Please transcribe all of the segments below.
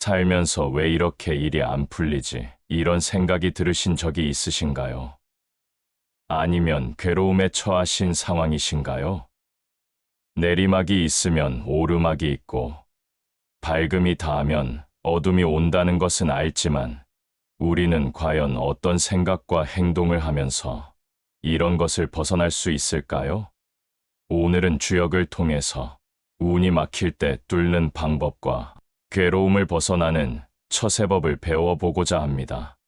살면서 왜 이렇게 일이 안 풀리지? 이런 생각이 들으신 적이 있으신가요? 아니면 괴로움에 처하신 상황이신가요? 내리막이 있으면 오르막이 있고, 밝음이 닿으면 어둠이 온다는 것은 알지만, 우리는 과연 어떤 생각과 행동을 하면서 이런 것을 벗어날 수 있을까요? 오늘은 주역을 통해서 운이 막힐 때 뚫는 방법과 괴로움을 벗어나는 처세법을 배워보고자 합니다.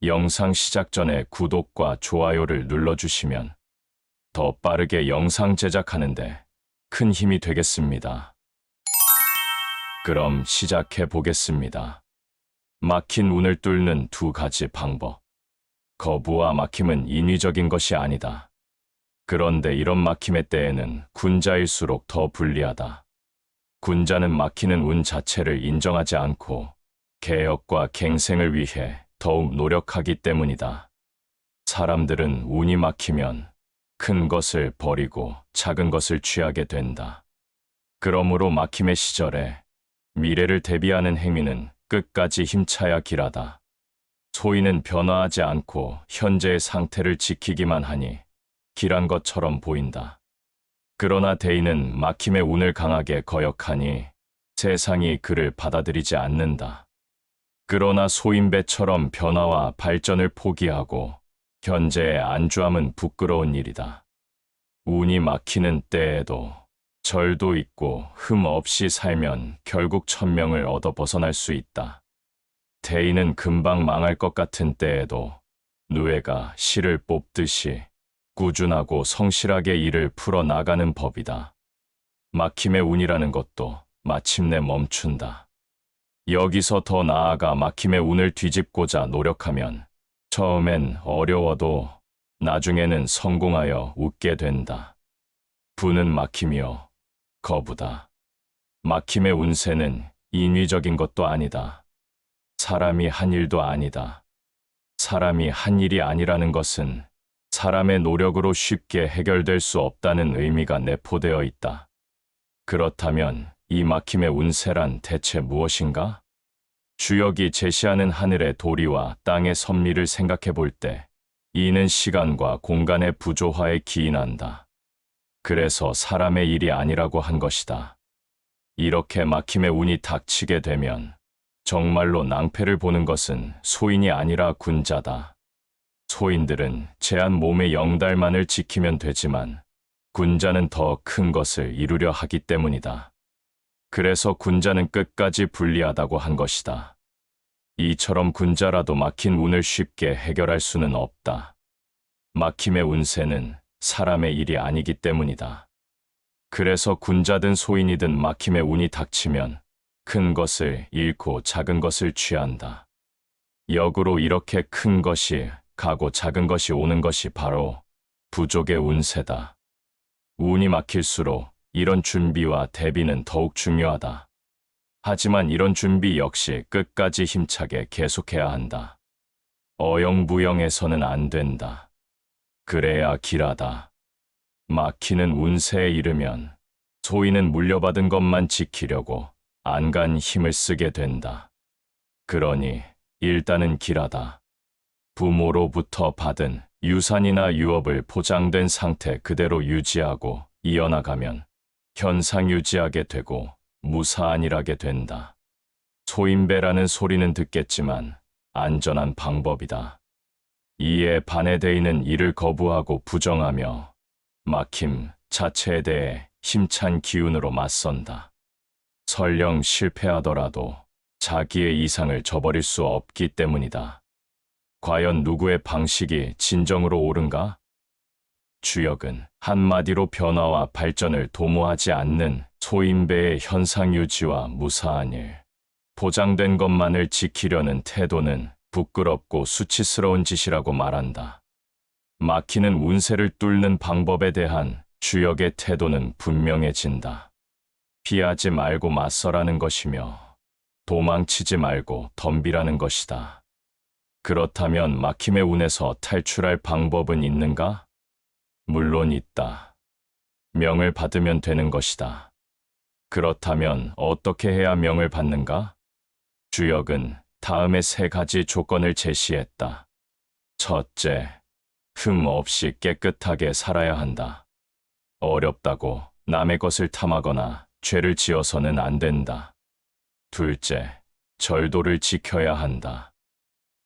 영상 시작 전에 구독과 좋아요를 눌러주시면 더 빠르게 영상 제작하는데 큰 힘이 되겠습니다. 그럼 시작해 보겠습니다. 막힌 운을 뚫는 두 가지 방법. 거부와 막힘은 인위적인 것이 아니다. 그런데 이런 막힘의 때에는 군자일수록 더 불리하다. 군자는 막히는 운 자체를 인정하지 않고 개혁과 갱생을 위해 더욱 노력하기 때문이다. 사람들은 운이 막히면 큰 것을 버리고 작은 것을 취하게 된다. 그러므로 막힘의 시절에 미래를 대비하는 행위는 끝까지 힘차야 길하다. 소인은 변화하지 않고 현재의 상태를 지키기만 하니 길한 것처럼 보인다. 그러나 대인은 막힘의 운을 강하게 거역하니 세상이 그를 받아들이지 않는다. 그러나 소인배처럼 변화와 발전을 포기하고 현재의 안주함은 부끄러운 일이다. 운이 막히는 때에도 절도 있고 흠 없이 살면 결국 천명을 얻어 벗어날 수 있다. 대인은 금방 망할 것 같은 때에도 누에가 실을 뽑듯이 꾸준하고 성실하게 일을 풀어나가는 법이다. 막힘의 운이라는 것도 마침내 멈춘다. 여기서 더 나아가 막힘의 운을 뒤집고자 노력하면 처음엔 어려워도 나중에는 성공하여 웃게 된다. 부는 막힘이요, 거부다. 막힘의 운세는 인위적인 것도 아니다. 사람이 한 일도 아니다. 사람이 한 일이 아니라는 것은 사람의 노력으로 쉽게 해결될 수 없다는 의미가 내포되어 있다. 그렇다면 이 막힘의 운세란 대체 무엇인가? 주역이 제시하는 하늘의 도리와 땅의 섭리를 생각해 볼 때 이는 시간과 공간의 부조화에 기인한다. 그래서 사람의 일이 아니라고 한 것이다. 이렇게 막힘의 운이 닥치게 되면 정말로 낭패를 보는 것은 소인이 아니라 군자다. 소인들은 제한 몸의 영달만을 지키면 되지만 군자는 더 큰 것을 이루려 하기 때문이다. 그래서 군자는 끝까지 불리하다고 한 것이다. 이처럼 군자라도 막힌 운을 쉽게 해결할 수는 없다. 막힘의 운세는 사람의 일이 아니기 때문이다. 그래서 군자든 소인이든 막힘의 운이 닥치면 큰 것을 잃고 작은 것을 취한다. 역으로 이렇게 큰 것이 가고 작은 것이 오는 것이 바로 부족의 운세다. 운이 막힐수록 이런 준비와 대비는 더욱 중요하다. 하지만 이런 준비 역시 끝까지 힘차게 계속해야 한다. 어영부영해서는 안 된다. 그래야 길하다. 막히는 운세에 이르면 소인은 물려받은 것만 지키려고 안간 힘을 쓰게 된다. 그러니 일단은 길하다. 부모로부터 받은 유산이나 유업을 포장된 상태 그대로 유지하고 이어나가면 현상 유지하게 되고 무사안일하게 된다. 소인배라는 소리는 듣겠지만 안전한 방법이다. 이에 반해대인은 이를 거부하고 부정하며 막힘 자체에 대해 힘찬 기운으로 맞선다. 설령 실패하더라도 자기의 이상을 저버릴 수 없기 때문이다. 과연 누구의 방식이 진정으로 옳은가? 주역은 한마디로 변화와 발전을 도모하지 않는 소인배의 현상 유지와 무사한 일, 보장된 것만을 지키려는 태도는 부끄럽고 수치스러운 짓이라고 말한다. 막히는 운세를 뚫는 방법에 대한 주역의 태도는 분명해진다. 피하지 말고 맞서라는 것이며 도망치지 말고 덤비라는 것이다. 그렇다면 막힘의 운에서 탈출할 방법은 있는가? 물론 있다. 명을 받으면 되는 것이다. 그렇다면 어떻게 해야 명을 받는가? 주역은 다음에 3가지 조건을 제시했다. 첫째, 흠 없이 깨끗하게 살아야 한다. 어렵다고 남의 것을 탐하거나 죄를 지어서는 안 된다. 둘째, 절도를 지켜야 한다.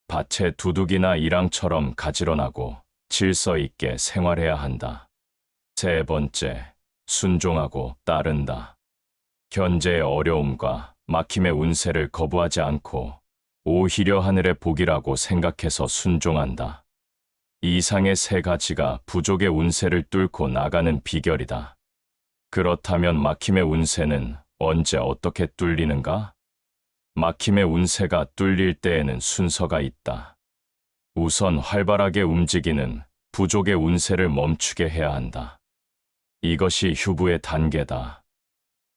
밭에 두둑이나 이랑처럼 가지런하고 질서 있게 생활해야 한다. 세 번째, 순종하고 따른다. 현재의 어려움과 막힘의 운세를 거부하지 않고 오히려 하늘의 복이라고 생각해서 순종한다. 이상의 3가지가 부족의 운세를 뚫고 나가는 비결이다. 그렇다면 막힘의 운세는 언제 어떻게 뚫리는가? 막힘의 운세가 뚫릴 때에는 순서가 있다. 우선 활발하게 움직이는 부족의 운세를 멈추게 해야 한다. 이것이 휴부의 단계다.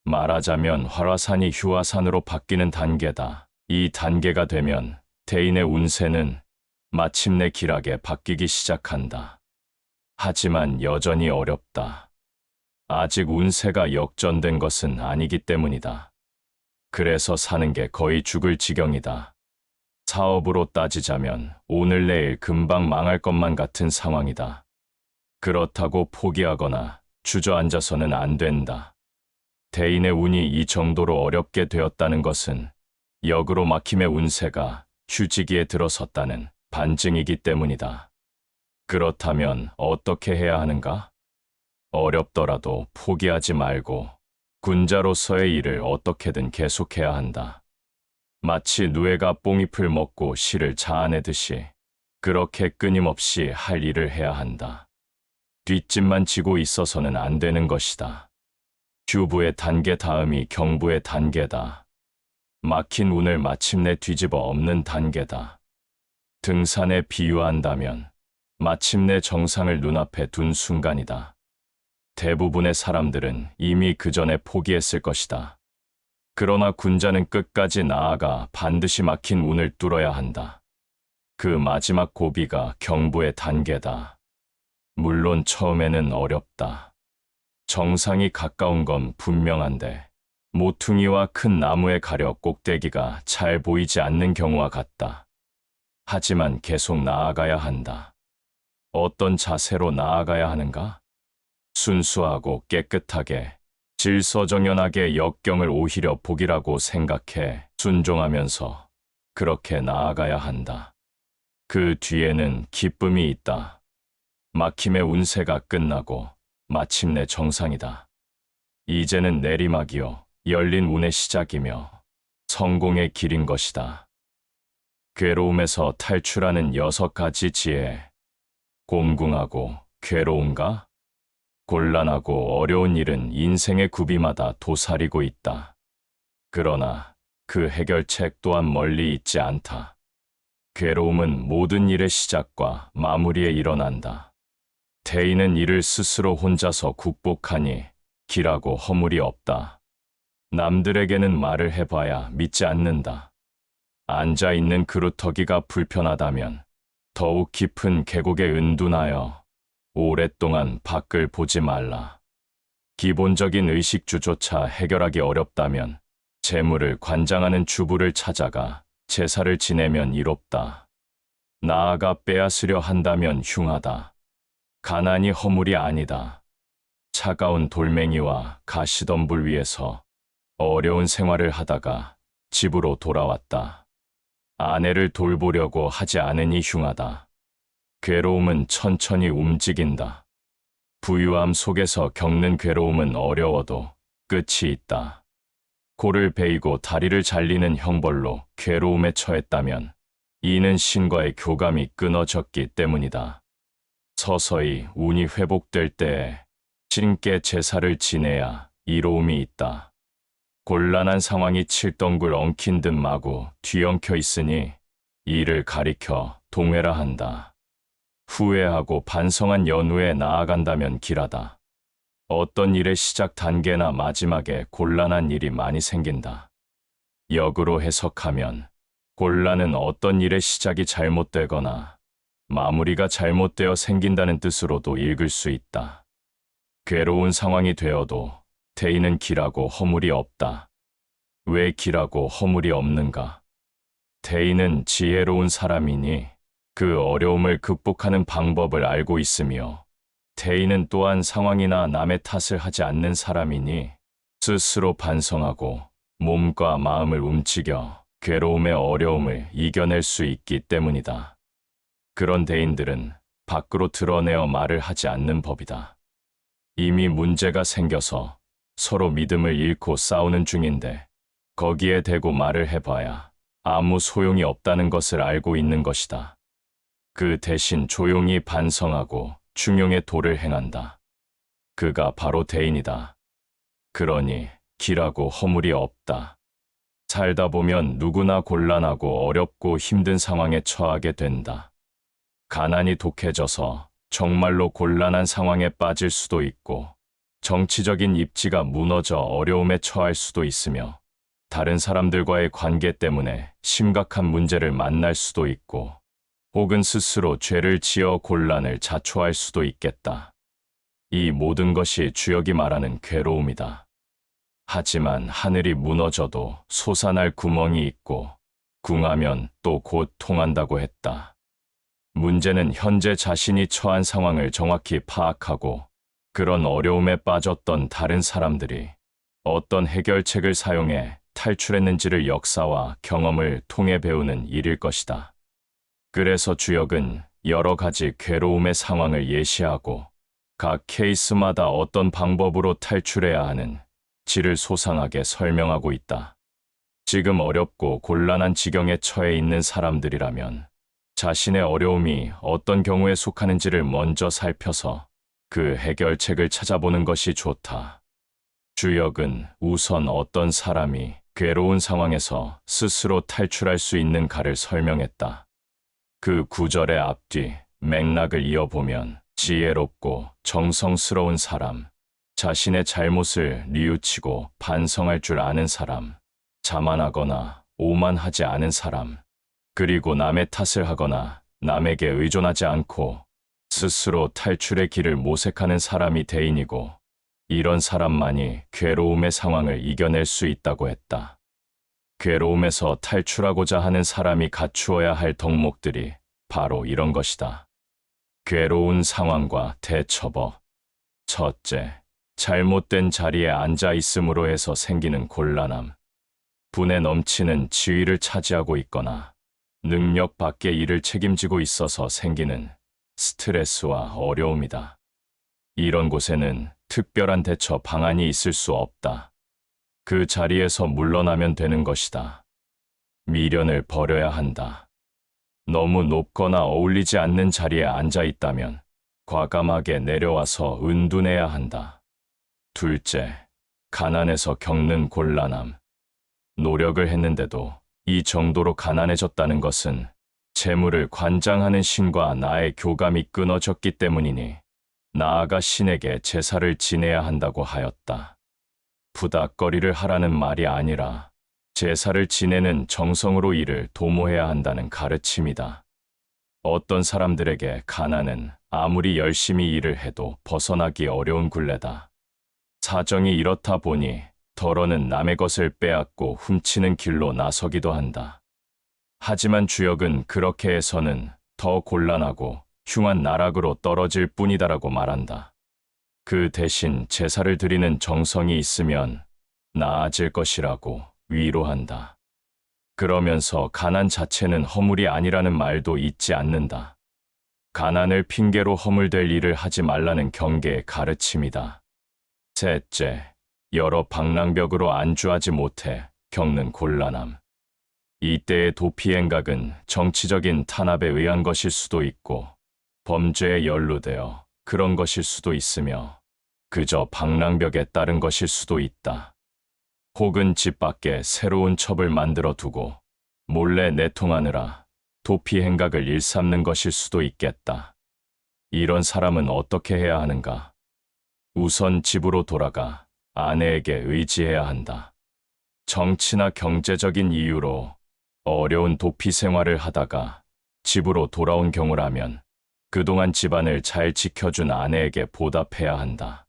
말하자면 활화산이 휴화산으로 바뀌는 단계다. 이 단계가 되면 대인의 운세는 마침내 길하게 바뀌기 시작한다. 하지만 여전히 어렵다. 아직 운세가 역전된 것은 아니기 때문이다. 그래서 사는 게 거의 죽을 지경이다. 사업으로 따지자면 오늘 내일 금방 망할 것만 같은 상황이다. 그렇다고 포기하거나 주저앉아서는 안 된다. 대인의 운이 이 정도로 어렵게 되었다는 것은 역으로 막힘의 운세가 휴지기에 들어섰다는 반증이기 때문이다. 그렇다면 어떻게 해야 하는가? 어렵더라도 포기하지 말고 군자로서의 일을 어떻게든 계속해야 한다. 마치 누에가 뽕잎을 먹고 씨를 자아내듯이 그렇게 끊임없이 할 일을 해야 한다. 뒷짐만 지고 있어서는 안 되는 것이다. 휴부의 단계 다음이 경부의 단계다. 막힌 운을 마침내 뒤집어 엎는 단계다. 등산에 비유한다면 마침내 정상을 눈앞에 둔 순간이다. 대부분의 사람들은 이미 그 전에 포기했을 것이다. 그러나 군자는 끝까지 나아가 반드시 막힌 운을 뚫어야 한다. 그 마지막 고비가 경부의 단계다. 물론 처음에는 어렵다. 정상이 가까운 건 분명한데 모퉁이와 큰 나무의 가력 꼭대기가 잘 보이지 않는 경우와 같다. 하지만 계속 나아가야 한다. 어떤 자세로 나아가야 하는가? 순수하고 깨끗하게, 질서정연하게 역경을 오히려 복이라고 생각해 순종하면서 그렇게 나아가야 한다. 그 뒤에는 기쁨이 있다. 막힘의 운세가 끝나고 마침내 정상이다. 이제는 내리막이요, 열린 운의 시작이며 성공의 길인 것이다. 괴로움에서 탈출하는 6가지 지혜. 곰궁하고 괴로운가? 곤란하고 어려운 일은 인생의 구비마다 도사리고 있다. 그러나 그 해결책 또한 멀리 있지 않다. 괴로움은 모든 일의 시작과 마무리에 일어난다. 대인은 이를 스스로 혼자서 극복하니 길하고 허물이 없다. 남들에게는 말을 해봐야 믿지 않는다. 앉아있는 그루터기가 불편하다면 더욱 깊은 계곡에 은둔하여 오랫동안 밖을 보지 말라. 기본적인 의식주조차 해결하기 어렵다면 재물을 관장하는 주부를 찾아가 제사를 지내면 이롭다. 나아가 빼앗으려 한다면 흉하다. 가난이 허물이 아니다. 차가운 돌멩이와 가시덤불 위에서 어려운 생활을 하다가 집으로 돌아왔다. 아내를 돌보려고 하지 않으니 흉하다. 괴로움은 천천히 움직인다. 부유함 속에서 겪는 괴로움은 어려워도 끝이 있다. 코를 베이고 다리를 잘리는 형벌로 괴로움에 처했다면 이는 신과의 교감이 끊어졌기 때문이다. 서서히 운이 회복될 때에 신께 제사를 지내야 이로움이 있다. 곤란한 상황이 칠덩굴 엉킨 듯 마구 뒤엉켜 있으니 이를 가리켜 동회라 한다. 후회하고 반성한 연후에 나아간다면 길하다. 어떤 일의 시작 단계나 마지막에 곤란한 일이 많이 생긴다. 역으로 해석하면 곤란은 어떤 일의 시작이 잘못되거나 마무리가 잘못되어 생긴다는 뜻으로도 읽을 수 있다. 괴로운 상황이 되어도 대인은 길하고 허물이 없다. 왜 길하고 허물이 없는가? 대인은 지혜로운 사람이니 그 어려움을 극복하는 방법을 알고 있으며 대인은 또한 상황이나 남의 탓을 하지 않는 사람이니 스스로 반성하고 몸과 마음을 움직여 괴로움의 어려움을 이겨낼 수 있기 때문이다. 그런 대인들은 밖으로 드러내어 말을 하지 않는 법이다. 이미 문제가 생겨서 서로 믿음을 잃고 싸우는 중인데 거기에 대고 말을 해봐야 아무 소용이 없다는 것을 알고 있는 것이다. 그 대신 조용히 반성하고 중용의 도를 행한다. 그가 바로 대인이다. 그러니 길하고 허물이 없다. 살다 보면 누구나 곤란하고 어렵고 힘든 상황에 처하게 된다. 가난이 독해져서 정말로 곤란한 상황에 빠질 수도 있고, 정치적인 입지가 무너져 어려움에 처할 수도 있으며, 다른 사람들과의 관계 때문에 심각한 문제를 만날 수도 있고, 혹은 스스로 죄를 지어 곤란을 자초할 수도 있겠다. 이 모든 것이 주역이 말하는 괴로움이다. 하지만 하늘이 무너져도 솟아날 구멍이 있고, 궁하면 또 곧 통한다고 했다. 문제는 현재 자신이 처한 상황을 정확히 파악하고 그런 어려움에 빠졌던 다른 사람들이 어떤 해결책을 사용해 탈출했는지를 역사와 경험을 통해 배우는 일일 것이다. 그래서 주역은 여러 가지 괴로움의 상황을 예시하고 각 케이스마다 어떤 방법으로 탈출해야 하는 지를 소상하게 설명하고 있다. 지금 어렵고 곤란한 지경에 처해 있는 사람들이라면 자신의 어려움이 어떤 경우에 속하는지를 먼저 살펴서 그 해결책을 찾아보는 것이 좋다. 주역은 우선 어떤 사람이 괴로운 상황에서 스스로 탈출할 수 있는가를 설명했다. 그 구절의 앞뒤 맥락을 이어보면 지혜롭고 정성스러운 사람, 자신의 잘못을 뉘우치고 반성할 줄 아는 사람, 자만하거나 오만하지 않은 사람, 그리고 남의 탓을 하거나 남에게 의존하지 않고 스스로 탈출의 길을 모색하는 사람이 대인이고, 이런 사람만이 괴로움의 상황을 이겨낼 수 있다고 했다. 괴로움에서 탈출하고자 하는 사람이 갖추어야 할 덕목들이 바로 이런 것이다. 괴로운 상황과 대처법. 첫째, 잘못된 자리에 앉아 있음으로 해서 생기는 곤란함. 분에 넘치는 지위를 차지하고 있거나 능력 밖의 일을 책임지고 있어서 생기는 스트레스와 어려움이다. 이런 곳에는 특별한 대처 방안이 있을 수 없다. 그 자리에서 물러나면 되는 것이다. 미련을 버려야 한다. 너무 높거나 어울리지 않는 자리에 앉아 있다면 과감하게 내려와서 은둔해야 한다. 둘째, 가난에서 겪는 곤란함. 노력을 했는데도 이 정도로 가난해졌다는 것은 재물을 관장하는 신과 나의 교감이 끊어졌기 때문이니 나아가 신에게 제사를 지내야 한다고 하였다. 부닥거리를 하라는 말이 아니라 제사를 지내는 정성으로 이를 도모해야 한다는 가르침이다. 어떤 사람들에게 가난은 아무리 열심히 일을 해도 벗어나기 어려운 굴레다. 사정이 이렇다 보니 덜어는 남의 것을 빼앗고 훔치는 길로 나서기도 한다. 하지만 주역은 그렇게 해서는 더 곤란하고 흉한 나락으로 떨어질 뿐이다라고 말한다. 그 대신 제사를 드리는 정성이 있으면 나아질 것이라고 위로한다. 그러면서 가난 자체는 허물이 아니라는 말도 잊지 않는다. 가난을 핑계로 허물될 일을 하지 말라는 경계의 가르침이다. 셋째, 여러 방랑벽으로 안주하지 못해 겪는 곤란함. 이때의 도피행각은 정치적인 탄압에 의한 것일 수도 있고 범죄에 연루되어 그런 것일 수도 있으며 그저 방랑벽에 따른 것일 수도 있다. 혹은 집 밖에 새로운 첩을 만들어 두고 몰래 내통하느라 도피행각을 일삼는 것일 수도 있겠다. 이런 사람은 어떻게 해야 하는가? 우선 집으로 돌아가 아내에게 의지해야 한다. 정치나 경제적인 이유로 어려운 도피 생활을 하다가 집으로 돌아온 경우라면 그동안 집안을 잘 지켜준 아내에게 보답해야 한다.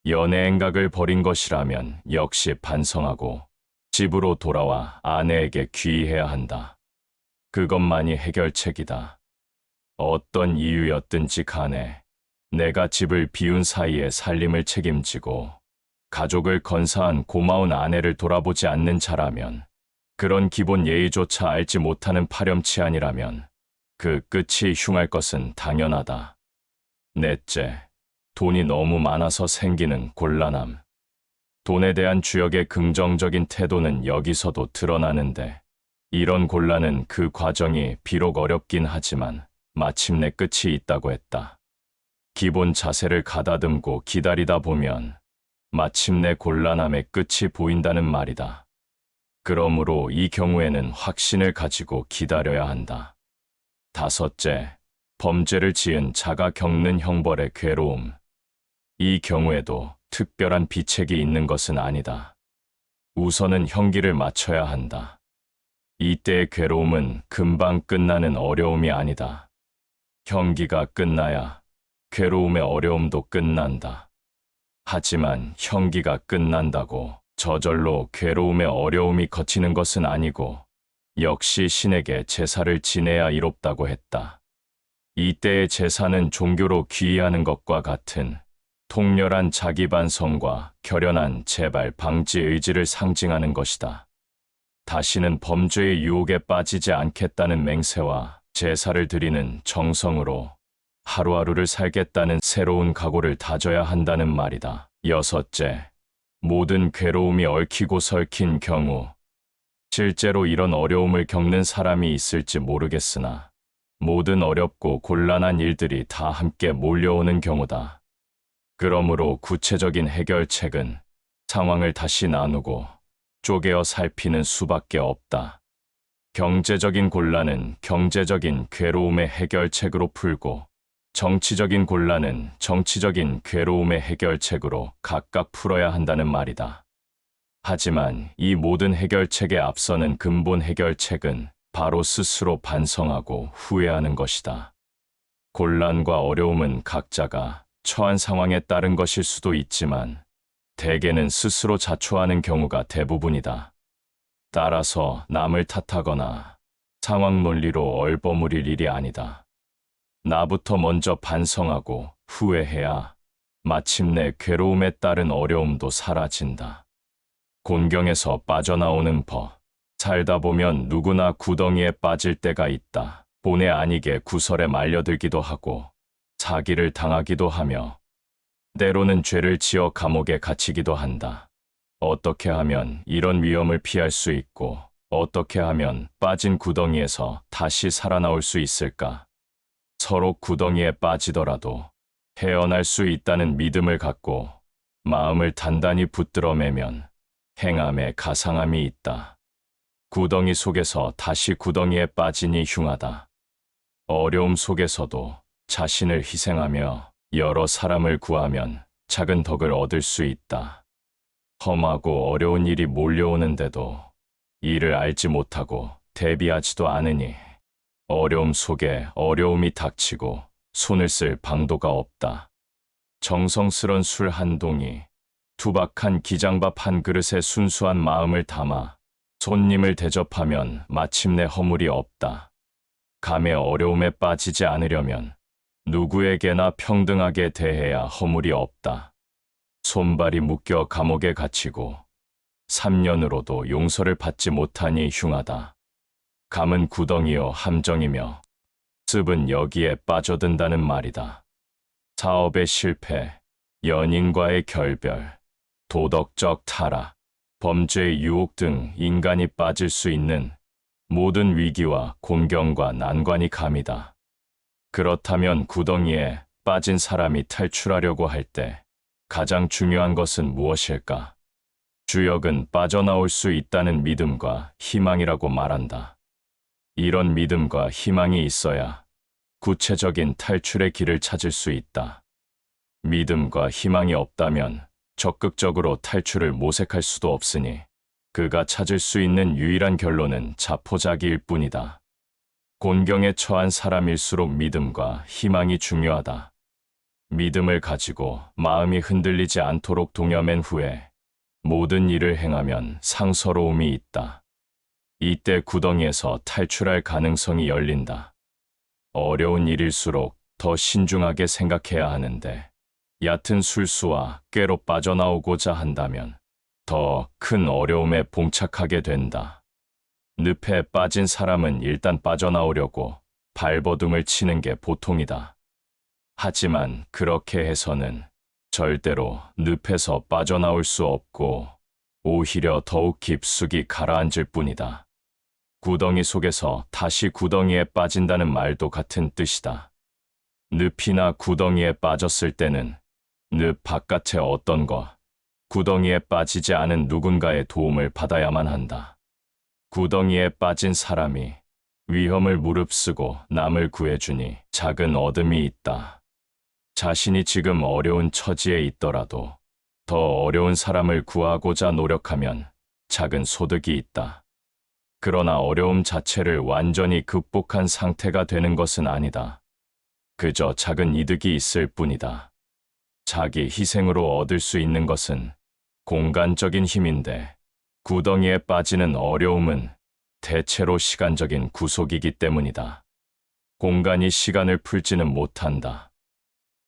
연애행각을 벌인 것이라면 역시 반성하고 집으로 돌아와 아내에게 귀의해야 한다. 그것만이 해결책이다. 어떤 이유였든지 간에 내가 집을 비운 사이에 살림을 책임지고 가족을 건사한 고마운 아내를 돌아보지 않는 자라면, 그런 기본 예의조차 알지 못하는 파렴치한이라면 그 끝이 흉할 것은 당연하다. 넷째, 돈이 너무 많아서 생기는 곤란함. 돈에 대한 주역의 긍정적인 태도는 여기서도 드러나는데, 이런 곤란은 그 과정이 비록 어렵긴 하지만 마침내 끝이 있다고 했다. 기본 자세를 가다듬고 기다리다 보면 마침내 곤란함의 끝이 보인다는 말이다. 그러므로 이 경우에는 확신을 가지고 기다려야 한다. 다섯째, 범죄를 지은 자가 겪는 형벌의 괴로움. 이 경우에도 특별한 비책이 있는 것은 아니다. 우선은 형기를 맞춰야 한다. 이때의 괴로움은 금방 끝나는 어려움이 아니다. 형기가 끝나야 괴로움의 어려움도 끝난다. 하지만 형기가 끝난다고 저절로 괴로움의 어려움이 걷히는 것은 아니고, 역시 신에게 제사를 지내야 이롭다고 했다. 이때의 제사는 종교로 귀의하는 것과 같은 통렬한 자기 반성과 결연한 재발 방지 의지를 상징하는 것이다. 다시는 범죄의 유혹에 빠지지 않겠다는 맹세와 제사를 드리는 정성으로 하루하루를 살겠다는 새로운 각오를 다져야 한다는 말이다. 여섯째, 모든 괴로움이 얽히고 설킨 경우. 실제로 이런 어려움을 겪는 사람이 있을지 모르겠으나 모든 어렵고 곤란한 일들이 다 함께 몰려오는 경우다. 그러므로 구체적인 해결책은 상황을 다시 나누고 쪼개어 살피는 수밖에 없다. 경제적인 곤란은 경제적인 괴로움의 해결책으로 풀고, 정치적인 곤란은 정치적인 괴로움의 해결책으로 각각 풀어야 한다는 말이다. 하지만 이 모든 해결책에 앞서는 근본 해결책은 바로 스스로 반성하고 후회하는 것이다. 곤란과 어려움은 각자가 처한 상황에 따른 것일 수도 있지만 대개는 스스로 자초하는 경우가 대부분이다. 따라서 남을 탓하거나 상황 논리로 얼버무릴 일이 아니다. 나부터 먼저 반성하고 후회해야 마침내 괴로움에 따른 어려움도 사라진다. 곤경에서 빠져나오는 법. 살다 보면 누구나 구덩이에 빠질 때가 있다. 본의 아니게 구설에 말려들기도 하고 사기를 당하기도 하며 때로는 죄를 지어 감옥에 갇히기도 한다. 어떻게 하면 이런 위험을 피할 수 있고 어떻게 하면 빠진 구덩이에서 다시 살아나올 수 있을까? 서로 구덩이에 빠지더라도 헤어날 수 있다는 믿음을 갖고 마음을 단단히 붙들어 매면 행함에 가상함이 있다. 구덩이 속에서 다시 구덩이에 빠지니 흉하다. 어려움 속에서도 자신을 희생하며 여러 사람을 구하면 작은 덕을 얻을 수 있다. 험하고 어려운 일이 몰려오는데도 이를 알지 못하고 대비하지도 않으니 어려움 속에 어려움이 닥치고 손을 쓸 방도가 없다. 정성스런 술 한 동이, 투박한 기장밥 한 그릇에 순수한 마음을 담아 손님을 대접하면 마침내 허물이 없다. 감의 어려움에 빠지지 않으려면 누구에게나 평등하게 대해야 허물이 없다. 손발이 묶여 감옥에 갇히고 3년으로도 용서를 받지 못하니 흉하다. 감은 구덩이요 함정이며 습은 여기에 빠져든다는 말이다. 사업의 실패, 연인과의 결별, 도덕적 타락, 범죄의 유혹 등 인간이 빠질 수 있는 모든 위기와 곤경과 난관이 감이다. 그렇다면 구덩이에 빠진 사람이 탈출하려고 할 때 가장 중요한 것은 무엇일까? 주역은 빠져나올 수 있다는 믿음과 희망이라고 말한다. 이런 믿음과 희망이 있어야 구체적인 탈출의 길을 찾을 수 있다. 믿음과 희망이 없다면 적극적으로 탈출을 모색할 수도 없으니 그가 찾을 수 있는 유일한 결론은 자포자기일 뿐이다. 곤경에 처한 사람일수록 믿음과 희망이 중요하다. 믿음을 가지고 마음이 흔들리지 않도록 동여맨 후에 모든 일을 행하면 상서로움이 있다. 이때 구덩이에서 탈출할 가능성이 열린다. 어려운 일일수록 더 신중하게 생각해야 하는데, 얕은 술수와 꾀로 빠져나오고자 한다면 더 큰 어려움에 봉착하게 된다. 늪에 빠진 사람은 일단 빠져나오려고 발버둥을 치는 게 보통이다. 하지만 그렇게 해서는 절대로 늪에서 빠져나올 수 없고 오히려 더욱 깊숙이 가라앉을 뿐이다. 구덩이 속에서 다시 구덩이에 빠진다는 말도 같은 뜻이다. 늪이나 구덩이에 빠졌을 때는 늪 바깥의 어떤 것, 구덩이에 빠지지 않은 누군가의 도움을 받아야만 한다. 구덩이에 빠진 사람이 위험을 무릅쓰고 남을 구해주니 작은 얻음이 있다. 자신이 지금 어려운 처지에 있더라도 더 어려운 사람을 구하고자 노력하면 작은 소득이 있다. 그러나 어려움 자체를 완전히 극복한 상태가 되는 것은 아니다. 그저 작은 이득이 있을 뿐이다. 자기 희생으로 얻을 수 있는 것은 공간적인 힘인데, 구덩이에 빠지는 어려움은 대체로 시간적인 구속이기 때문이다. 공간이 시간을 풀지는 못한다.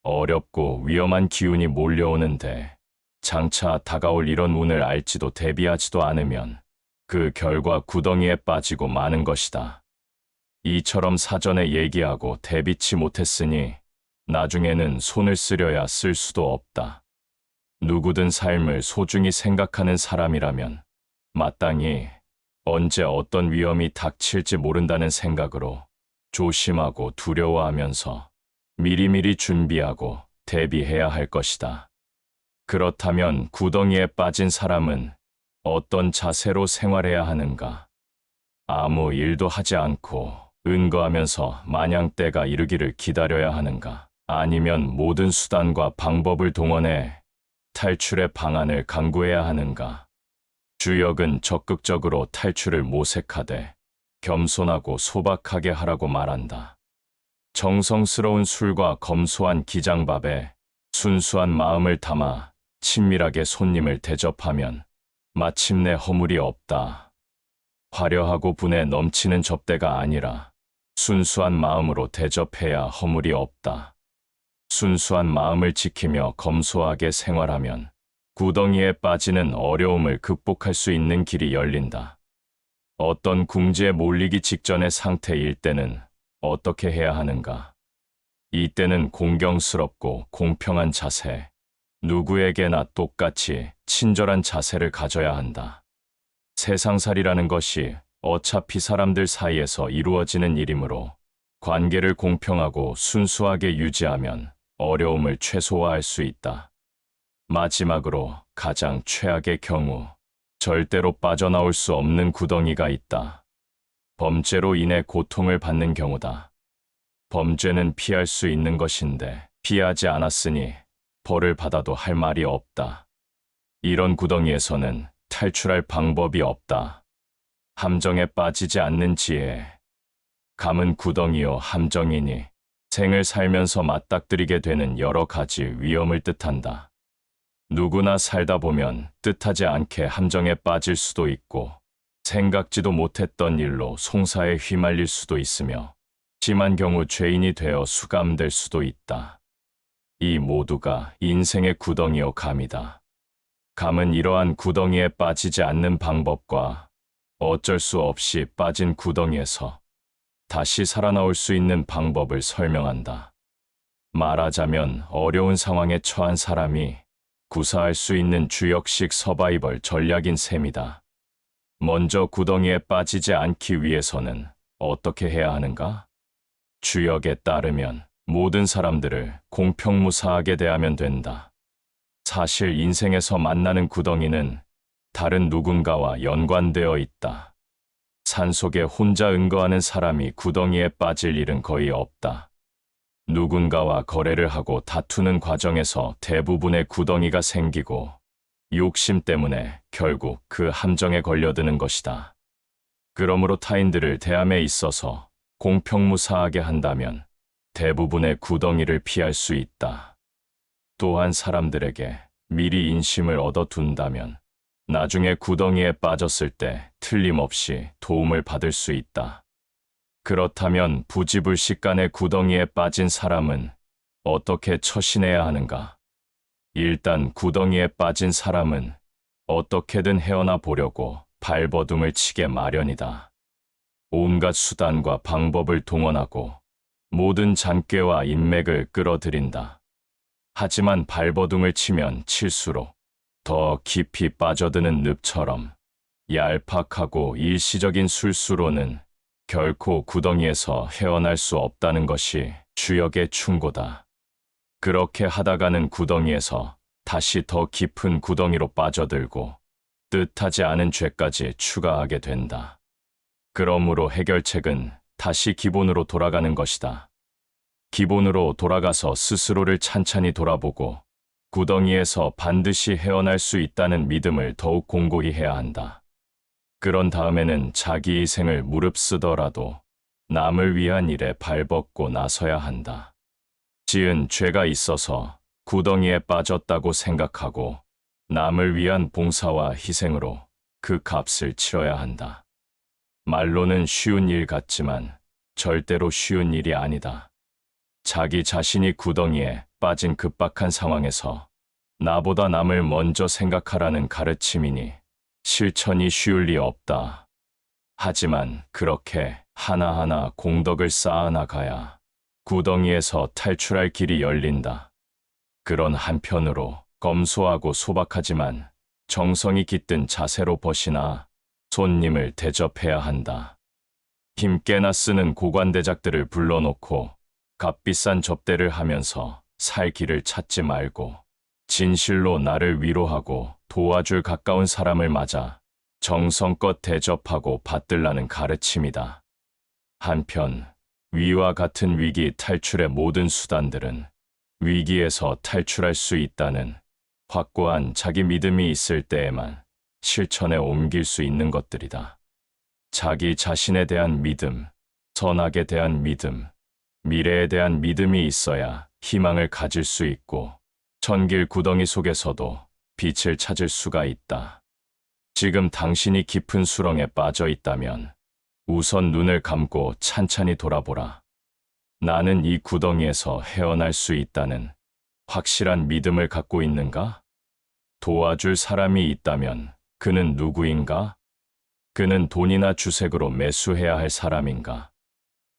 어렵고 위험한 기운이 몰려오는데 장차 다가올 이런 운을 알지도 대비하지도 않으면 그 결과 구덩이에 빠지고 마는 것이다. 이처럼 사전에 얘기하고 대비치 못했으니 나중에는 손을 쓰려야 쓸 수도 없다. 누구든 삶을 소중히 생각하는 사람이라면 마땅히 언제 어떤 위험이 닥칠지 모른다는 생각으로 조심하고 두려워하면서 미리미리 준비하고 대비해야 할 것이다. 그렇다면 구덩이에 빠진 사람은 어떤 자세로 생활해야 하는가? 아무 일도 하지 않고 은거하면서 마냥 때가 이르기를 기다려야 하는가? 아니면 모든 수단과 방법을 동원해 탈출의 방안을 강구해야 하는가? 주역은 적극적으로 탈출을 모색하되 겸손하고 소박하게 하라고 말한다. 정성스러운 술과 검소한 기장밥에 순수한 마음을 담아 친밀하게 손님을 대접하면 마침내 허물이 없다. 화려하고 분에 넘치는 접대가 아니라 순수한 마음으로 대접해야 허물이 없다. 순수한 마음을 지키며 검소하게 생활하면 구덩이에 빠지는 어려움을 극복할 수 있는 길이 열린다. 어떤 궁지에 몰리기 직전의 상태일 때는 어떻게 해야 하는가? 이때는 공경스럽고 공평한 자세, 누구에게나 똑같이 친절한 자세를 가져야 한다. 세상살이라는 것이 어차피 사람들 사이에서 이루어지는 일이므로 관계를 공평하고 순수하게 유지하면 어려움을 최소화할 수 있다. 마지막으로 가장 최악의 경우 절대로 빠져나올 수 없는 구덩이가 있다. 범죄로 인해 고통을 받는 경우다. 범죄는 피할 수 있는 것인데 피하지 않았으니 벌을 받아도 할 말이 없다. 이런 구덩이에서는 탈출할 방법이 없다. 함정에 빠지지 않는 지혜. 감은 구덩이요 함정이니 생을 살면서 맞닥뜨리게 되는 여러 가지 위험을 뜻한다. 누구나 살다 보면 뜻하지 않게 함정에 빠질 수도 있고 생각지도 못했던 일로 송사에 휘말릴 수도 있으며 심한 경우 죄인이 되어 수감될 수도 있다. 이 모두가 인생의 구덩이요 감이다. 감은 이러한 구덩이에 빠지지 않는 방법과 어쩔 수 없이 빠진 구덩이에서 다시 살아나올 수 있는 방법을 설명한다. 말하자면 어려운 상황에 처한 사람이 구사할 수 있는 주역식 서바이벌 전략인 셈이다. 먼저 구덩이에 빠지지 않기 위해서는 어떻게 해야 하는가? 주역에 따르면 모든 사람들을 공평무사하게 대하면 된다. 사실 인생에서 만나는 구덩이는 다른 누군가와 연관되어 있다. 산속에 혼자 은거하는 사람이 구덩이에 빠질 일은 거의 없다. 누군가와 거래를 하고 다투는 과정에서 대부분의 구덩이가 생기고 욕심 때문에 결국 그 함정에 걸려드는 것이다. 그러므로 타인들을 대함에 있어서 공평무사하게 한다면 대부분의 구덩이를 피할 수 있다. 또한 사람들에게 미리 인심을 얻어둔다면 나중에 구덩이에 빠졌을 때 틀림없이 도움을 받을 수 있다. 그렇다면 부지불식간에 구덩이에 빠진 사람은 어떻게 처신해야 하는가? 일단 구덩이에 빠진 사람은 어떻게든 헤어나 보려고 발버둥을 치게 마련이다. 온갖 수단과 방법을 동원하고 모든 잔꾀와 인맥을 끌어들인다. 하지만 발버둥을 치면 칠수록 더 깊이 빠져드는 늪처럼 얄팍하고 일시적인 술수로는 결코 구덩이에서 헤어날 수 없다는 것이 주역의 충고다. 그렇게 하다가는 구덩이에서 다시 더 깊은 구덩이로 빠져들고 뜻하지 않은 죄까지 추가하게 된다. 그러므로 해결책은 다시 기본으로 돌아가는 것이다. 기본으로 돌아가서 스스로를 찬찬히 돌아보고 구덩이에서 반드시 헤어날 수 있다는 믿음을 더욱 공고히 해야 한다. 그런 다음에는 자기 희생을 무릅쓰더라도 남을 위한 일에 발벗고 나서야 한다. 지은 죄가 있어서 구덩이에 빠졌다고 생각하고 남을 위한 봉사와 희생으로 그 값을 치러야 한다. 말로는 쉬운 일 같지만 절대로 쉬운 일이 아니다. 자기 자신이 구덩이에 빠진 급박한 상황에서 나보다 남을 먼저 생각하라는 가르침이니 실천이 쉬울 리 없다. 하지만 그렇게 하나하나 공덕을 쌓아나가야 구덩이에서 탈출할 길이 열린다. 그런 한편으로 검소하고 소박하지만 정성이 깃든 자세로 벗이나 손님을 대접해야 한다. 힘께나 쓰는 고관대작들을 불러놓고 값비싼 접대를 하면서 살 길을 찾지 말고 진실로 나를 위로하고 도와줄 가까운 사람을 맞아 정성껏 대접하고 받들라는 가르침이다. 한편 위와 같은 위기 탈출의 모든 수단들은 위기에서 탈출할 수 있다는 확고한 자기 믿음이 있을 때에만 실천에 옮길 수 있는 것들이다. 자기 자신에 대한 믿음, 선악에 대한 믿음, 미래에 대한 믿음이 있어야 희망을 가질 수 있고 천길 구덩이 속에서도 빛을 찾을 수가 있다. 지금 당신이 깊은 수렁에 빠져 있다면 우선 눈을 감고 찬찬히 돌아보라. 나는 이 구덩이에서 헤어날 수 있다는 확실한 믿음을 갖고 있는가? 도와줄 사람이 있다면 그는 누구인가? 그는 돈이나 주색으로 매수해야 할 사람인가?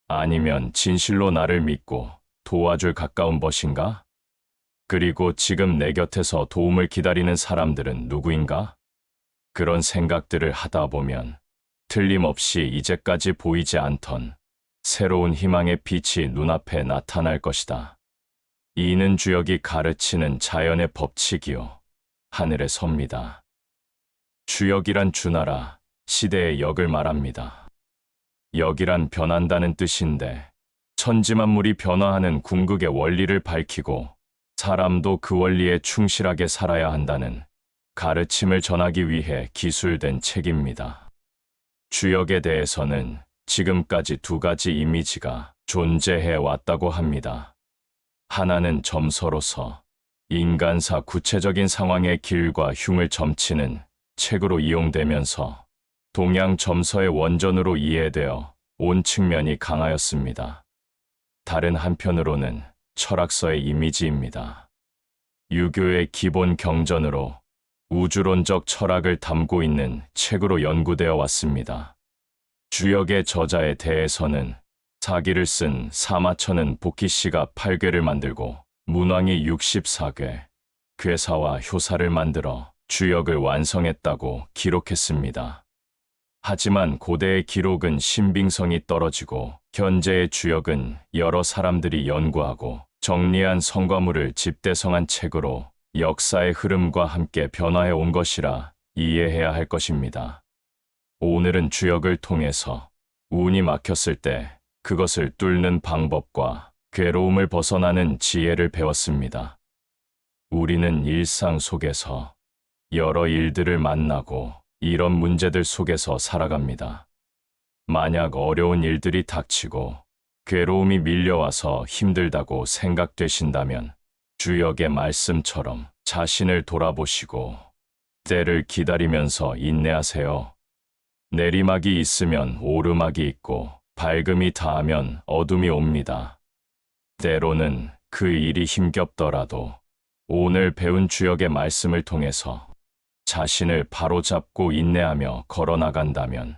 아니면 진실로 나를 믿고 도와줄 가까운 벗인가? 그리고 지금 내 곁에서 도움을 기다리는 사람들은 누구인가? 그런 생각들을 하다 보면 틀림없이 이제까지 보이지 않던 새로운 희망의 빛이 눈앞에 나타날 것이다. 이는 주역이 가르치는 자연의 법칙이요 하늘의 섭니다. 주역이란 주나라, 시대의 역을 말합니다. 역이란 변한다는 뜻인데 천지만물이 변화하는 궁극의 원리를 밝히고 사람도 그 원리에 충실하게 살아야 한다는 가르침을 전하기 위해 기술된 책입니다. 주역에 대해서는 지금까지 두 가지 이미지가 존재해 왔다고 합니다. 하나는 점서로서 인간사 구체적인 상황의 길과 흉을 점치는 책으로 이용되면서 동양 점서의 원전으로 이해되어 온 측면이 강하였습니다. 다른 한편으로는 철학서의 이미지입니다. 유교의 기본 경전으로 우주론적 철학을 담고 있는 책으로 연구되어 왔습니다. 주역의 저자에 대해서는 사기를 쓴 사마천은 복희씨가 8궤를 만들고 문왕이 64궤, 괴사와 효사를 만들어 주역을 완성했다고 기록했습니다. 하지만 고대의 기록은 신빙성이 떨어지고 현재의 주역은 여러 사람들이 연구하고 정리한 성과물을 집대성한 책으로 역사의 흐름과 함께 변화해 온 것이라 이해해야 할 것입니다. 오늘은 주역을 통해서 운이 막혔을 때 그것을 뚫는 방법과 괴로움을 벗어나는 지혜를 배웠습니다. 우리는 일상 속에서 여러 일들을 만나고 이런 문제들 속에서 살아갑니다. 만약 어려운 일들이 닥치고 괴로움이 밀려와서 힘들다고 생각되신다면 주역의 말씀처럼 자신을 돌아보시고 때를 기다리면서 인내하세요. 내리막이 있으면 오르막이 있고 밝음이 닿으면 어둠이 옵니다. 때로는 그 일이 힘겹더라도 오늘 배운 주역의 말씀을 통해서 자신을 바로잡고 인내하며 걸어나간다면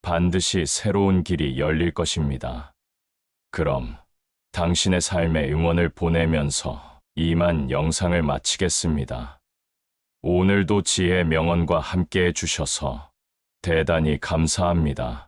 반드시 새로운 길이 열릴 것입니다. 그럼 당신의 삶에 응원을 보내면서 이만 영상을 마치겠습니다. 오늘도 지혜의 명언과 함께 해주셔서 대단히 감사합니다.